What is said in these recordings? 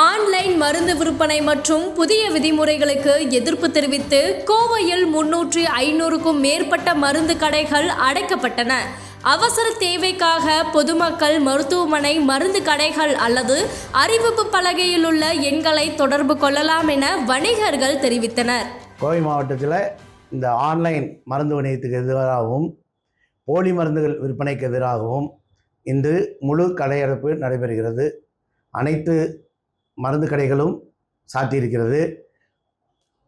Online மருந்து விற்பனை மற்றும் புதிய விதிமுறைகளுக்கு எதிர்ப்பு தெரிவித்து கோவையில் 300-500க்கும் மேற்பட்ட மருந்து கடைகள் அடைக்கப்பட்டன. அவசர தேவைக்காக பொதுமக்கள் மருத்துவமனை, மருந்து கடைகள் அல்லது அறிவிப்பு பலகையில் உள்ள எண்களை தொடர்பு கொள்ளலாம் என வணிகர்கள் தெரிவித்தனர். கோவை மாவட்டத்தில் இந்த ஆன்லைன் மருந்து வணிகத்துக்கு எதிராகவும் போலி மருந்துகள் விற்பனைக்கு எதிராகவும் இன்று முழு கடையடைப்பு நடைபெறுகிறது. அனைத்து மருந்து கடைகளும் சாத்தியிருக்கிறது.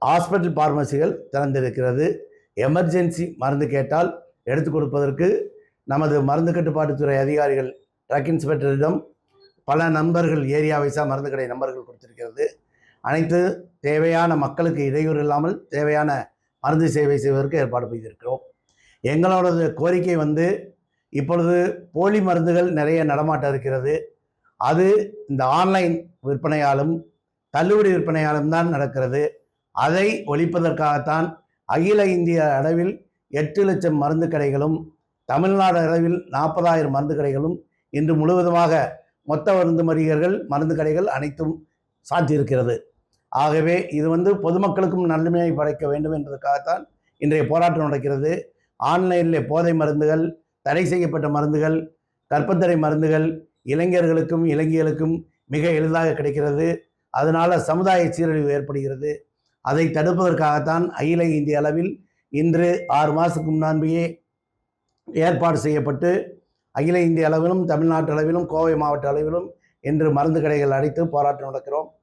ஹாஸ்பிட்டல் பார்மசிகள் திறந்திருக்கிறது. எமர்ஜென்சி மருந்து கேட்டால் எடுத்து கொடுப்பதற்கு நமது மருந்து கட்டுப்பாட்டுத்துறை அதிகாரிகள் ட்ரக் இன்ஸ்பெக்டரிடம் பல நம்பர்கள் ஏரியா வைஸாக மருந்து கடை நம்பர்கள் கொடுத்திருக்கிறது. அனைத்து தேவையான மக்களுக்கு இடையூறு இல்லாமல் தேவையான மருந்து சேவை செய்வதற்கு ஏற்பாடு செய்திருக்கிறோம். எங்களோட கோரிக்கை இப்பொழுது போலி மருந்துகள் நிறைய நடமாட்டம் இருக்கிறது. அது இந்த ஆன்லைன் விற்பனையாலும் தள்ளுபடி விற்பனையாலும் தான் நடக்கிறது. அதை ஒழிப்பதற்காகத்தான் அகில இந்திய அளவில் 8 லட்சம் மருந்து கடைகளும் தமிழ்நாடு அளவில் 40,000 மருந்து கடைகளும் இன்று முழுவதுமாக மொத்த மருந்து மறியர்கள் மருந்து கடைகள் அனைத்தும் சாத்தியிருக்கிறது. ஆகவே இது பொதுமக்களுக்கும் நன்மையை படைக்க வேண்டும் என்பதற்காகத்தான் இன்றைய போராட்டம் நடக்கிறது. ஆன்லைனில் போதை மருந்துகள், தடை செய்யப்பட்ட மருந்துகள், கர்ப்பத்தடை மருந்துகள் இளைஞர்களுக்கும் இளைஞர்களுக்கும் மிக எளிதாக கிடைக்கிறது. அதனால் சமுதாய சீரழிவு ஏற்படுகிறது. அதை தடுப்பதற்காகத்தான் அகில இந்திய அளவில் இன்று 6 மாதத்துக்கு முன்னாடியே ஏற்பாடு செய்யப்பட்டு அகில இந்திய அளவிலும் தமிழ்நாட்டு அளவிலும் கோவை மாவட்ட அளவிலும் இன்று மருந்து கடைகள் அடைத்து போராட்டம் நடக்கிறோம்.